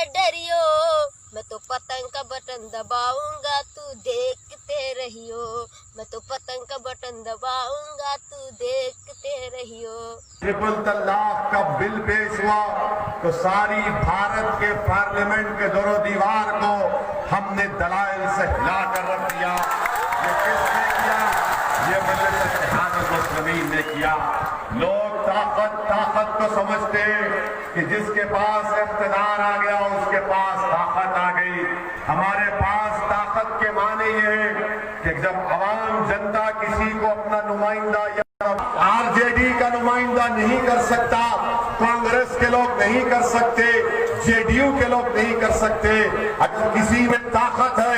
डरियो, मैं तो पतंग का बटन दबाऊंगा, तू देखते रहियो। मैं तो पतंग का बटन दबाऊंगा, तू देखते रहियो। ट्रिपल तलाक का बिल पेश हुआ तो सारी भारत के पार्लियामेंट के दोनों दीवार को हमने दलाइल से हिला कर रख दिया। ये किसने किया? ये मजलिस इत्तेहादुल मुस्लिमीन ने किया। लोग ताकत को समझते कि जिसके पास इख्तिदार आ गया उसके पास ताकत आ गई। हमारे पास ताकत के माने ये है कि जब अवाम जनता किसी को अपना नुमाइंदा या आरजेडी का नुमाइंदा नहीं कर सकता, कांग्रेस के लोग नहीं कर सकते, जेडीयू के लोग नहीं कर सकते। अगर किसी में ताकत है,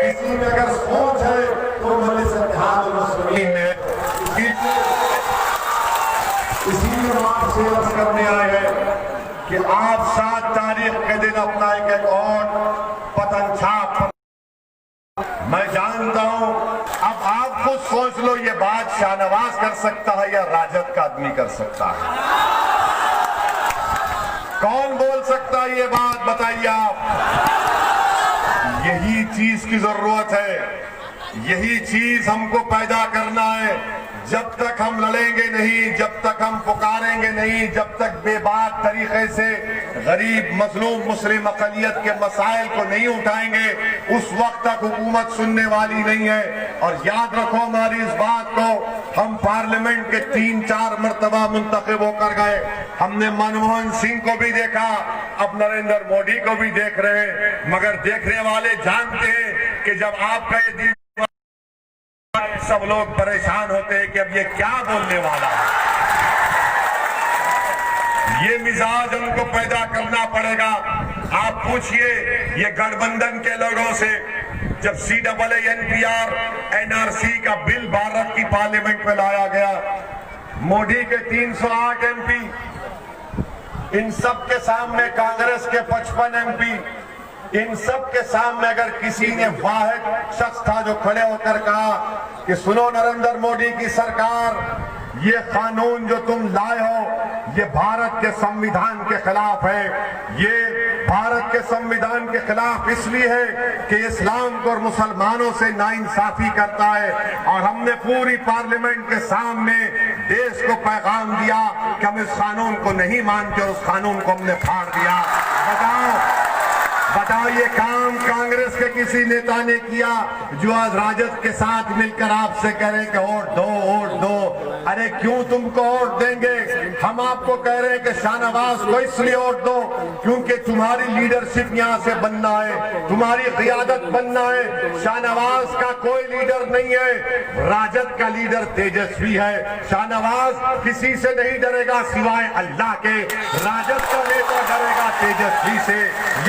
किसी में अगर सोच है, तो मजलिस इत्तेहादुल मुस्लिमीन ने इसीलिए आपसे अर्ज करने आए हैं कि आप 7 तारीख के दिन अपना एक और पतंग छाप। मैं जानता हूं, अब आप खुद सोच लो, ये बात शाहनवाज कर सकता है या राजद का आदमी कर सकता है? कौन बोल सकता है ये बात, बताइए आप। यही चीज की जरूरत है, यही चीज हमको पैदा करना है। जब तक हम लड़ेंगे नहीं, जब तक हम पुकारेंगे नहीं, जब तक बेबाक तरीके से गरीब मजलूम मुस्लिम अक़लियत के मसाइल को नहीं उठाएंगे, उस वक्त तक हुकूमत सुनने वाली नहीं है। और याद रखो हमारी इस बात को, हम पार्लियामेंट के 3-4 मरतबा मुंतखब होकर गए। हमने मनमोहन सिंह को भी देखा, अब नरेंद्र मोदी को भी देख रहे हैं, मगर देखने वाले जानते हैं कि जब आपका ये सब लोग परेशान होते हैं कि अब ये क्या बोलने वाला है। ये मिजाज उनको पैदा करना पड़ेगा। आप पूछिए ये गठबंधन के लोगों से, जब CAA-NPR NRC का बिल भारत की पार्लियामेंट में लाया गया, मोदी के 308 MP, इन सब के सामने कांग्रेस के 55 MP, इन सब के सामने अगर किसी ने वाहिद शख्स था जो खड़े होकर कहा कि सुनो नरेंद्र मोदी की सरकार, ये कानून जो तुम लाए हो ये भारत के संविधान के खिलाफ है। ये भारत के संविधान के खिलाफ इसलिए है कि इस्लाम को और मुसलमानों से नाइंसाफी करता है। और हमने पूरी पार्लियामेंट के सामने देश को पैगाम दिया कि हम इस कानून को नहीं मानते और उस कानून को हमने फाड़ दिया। बताओ ये काम कांग्रेस के किसी नेता ने किया जो आज राजद के साथ मिलकर आपसे करें कि वोट दो, वोट दो? अरे क्यों तुमको वोट देंगे? हम आपको कह रहे हैं कि शाहनवाज को इसलिए वोट दो क्योंकि तुम्हारी लीडरशिप यहाँ से बनना है, तुम्हारी क़ियादत बनना है। शाहनवाज का कोई लीडर नहीं है, राजद का लीडर तेजस्वी है। शाहनवाज किसी से नहीं डरेगा सिवाय अल्लाह के, राजद का नेता डरेगा तेजस्वी से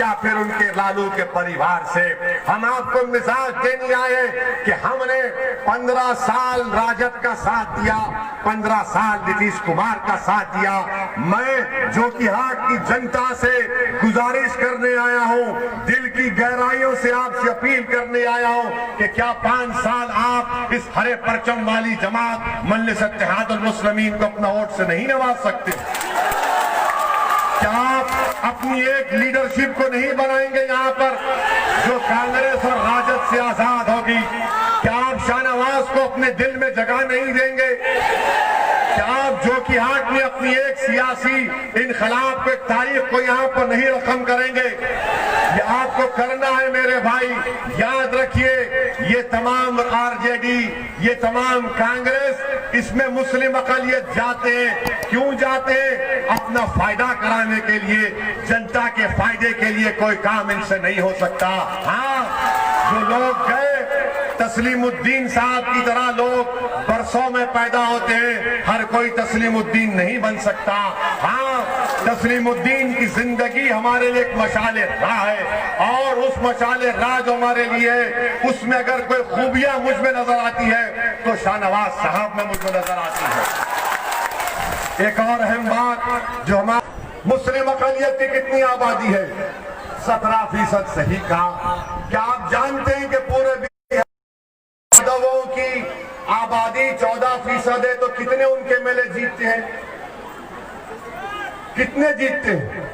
या फिर उनके लालू के परिवार से। हम आपको मिसाल देने आए कि हमने 15 साल राजद का साथ दिया, 15 साल नीतीश कुमार का साथ दिया। मैं जोकीहाट की जनता से गुजारिश करने आया हूं, दिल की गहराइयों से आपसे अपील करने आया हूं कि क्या 5 साल आप इस हरे परचम वाली जमात मजलिस इत्तेहादुल मुस्लिमीन को अपना वोट से नहीं नवाज सकते? क्या आप अपनी एक लीडरशिप को नहीं बनाएंगे यहाँ पर जो कांग्रेस और राजद से आजाद होगी? क्या आप शाहनवाज को अपने दिल में जगह नहीं देंगे? क्या आप जोकीहाट में अपनी एक सियासी इनकलाब के तारीख को यहाँ पर नहीं रकम करेंगे? ये आपको करना है मेरे भाई। याद रखिए, ये तमाम आरजेडी, ये तमाम कांग्रेस, इसमें मुस्लिम अक़लियत जाते हैं। क्यों जाते हैं? अपना फायदा कराने के लिए, जनता के फायदे के लिए। कोई काम इनसे नहीं हो सकता। हाँ, जो लोग गए तस्लीमुद्दीन साहब की तरह लोग बरसों में पैदा होते हैं, हर कोई तस्लीमुद्दीन नहीं बन सकता। हाँ, तस्लीमुद्दीन की जिंदगी हमारे लिए एक मशाले राह है और उस मशाले राह जो हमारे लिए है, उसमें अगर कोई खूबियां मुझ में नजर आती है तो शाहनवाज साहब में मुझे नजर आती है। एक और अहम बात, जो हमारे मुस्लिम अक़लियत की कितनी आबादी है? 17% सही कहा। क्या आप जानते हैं कि पूरे यादवों की आबादी 14% है, तो कितने उनके एमएलए जीतते हैं? कितने जीतते हैं?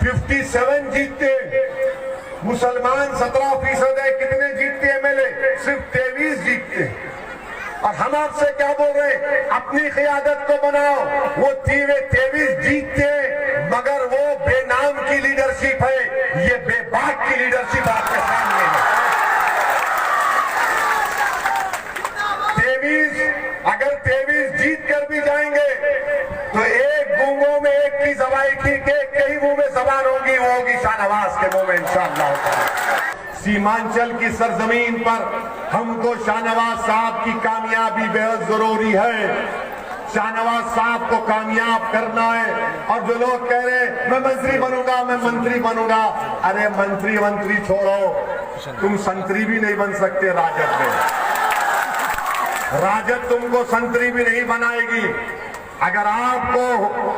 57 जीतते, मुसलमान 17% है, कितने जीतते एमएलए? सिर्फ 23 जीतते। और हम आपसे क्या बोल रहे हैं? अपनी क़ियादत को बनाओ। वो 23 जीतते, मगर वो बेनाम की लीडरशिप है, ये बेबाक की लीडरशिप आपके सामने है। 23 अगर जीत कर भी जाएंगे तो एक गूंगों में एक की जबाई ठीक है, कई मुंह में जबान होगी, वो होगी शाहनवाज के मुंह में इंशाअल्लाह। सीमांचल की सरजमीन पर हमको शाहनवाज साहब की कामयाबी बेहद जरूरी है। शाहनवाज साहब को कामयाब करना है। और जो लोग कह रहे हैं मैं मंत्री बनूंगा, मैं मंत्री बनूंगा, अरे मंत्री छोड़ो, तुम संतरी भी नहीं बन सकते राजद में। राजद तुमको संतरी भी नहीं बनाएगी। अगर आपको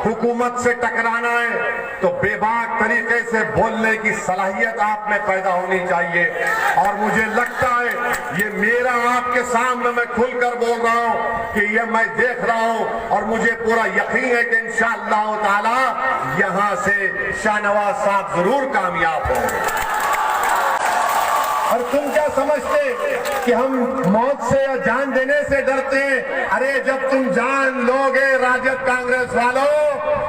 हुकूमत से टकराना है तो बेबाक तरीके से बोलने की सलाहियत आप में पैदा होनी चाहिए। और मुझे लगता है ये मेरा आपके सामने मैं खुलकर बोल रहा हूं कि ये मैं देख रहा हूं और मुझे पूरा यकीन है कि इंशाअल्लाह ताला यहां से शाहनवाज साहब जरूर कामयाब होंगे। और तुम क्या समझते कि हम मौत से या जान देने से डरते हैं? अरे जब तुम जान लोगे राजद कांग्रेस वालों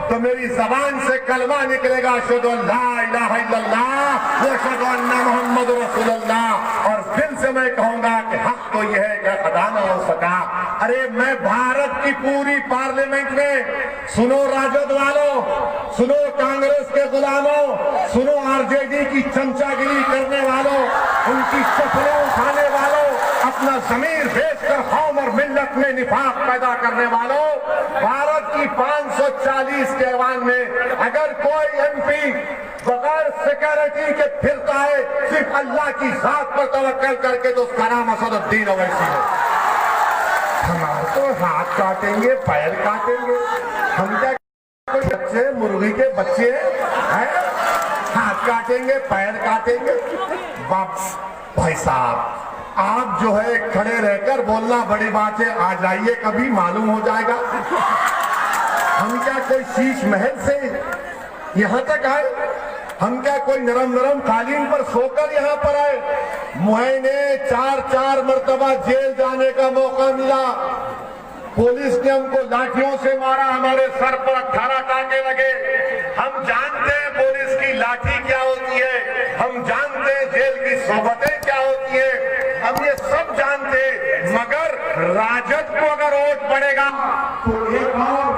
तो मेरी जबान से कलमा निकलेगा, अशहदु अल्ला इलाहा इल्लल्लाह व अशहदु अन्ना मुहम्मदुर रसूलुल्लाह। और फिर से मैं कहूंगा कि हक तो यह है कि खुदा न हो सका। अरे मैं भारत की पूरी पार्लियामेंट में, सुनो राजद वालों, सुनो कांग्रेस के गुलामों, सुनो आरजेडी की चमचागिरी करने वालों, उनकी चप्पलें उठाने वालों, अपना जमीर बेचकर कौम और मिल्लत में निफाक पैदा करने वालों, भारत की 540 के ऐवान में अगर कोई एमपी बगैर सिक्योरिटी के फिरता है सिर्फ अल्लाह की जात पर तवक्कल करके, तो उसका नाम असदुद्दीन ओवैसी है। हमारे तो हाथ काटेंगे, पैर काटेंगे, हम क्या कोई बच्चे, मुर्गी के बच्चे हैं? हाथ काटेंगे, पैर काटेंगे। बाप भाई साहब, आप जो है खड़े रहकर बोलना बड़ी बात है, आ जाइए कभी, मालूम हो जाएगा। हम क्या कोई शीश महल से यहाँ तक आए? हम क्या कोई नरम कालीन पर सोकर यहाँ पर आए? मुझे 4 मरतबा जेल जाने का मौका मिला। पुलिस ने हमको लाठियों से मारा, हमारे सर पर 18 टांके लगे। हम जानते हैं पुलिस की लाठी क्या होती है, हम जानते हैं जेल की सोबतें क्या होती है, हम ये सब जानते हैं। मगर राजद को अगर वोट पड़ेगा तो एक और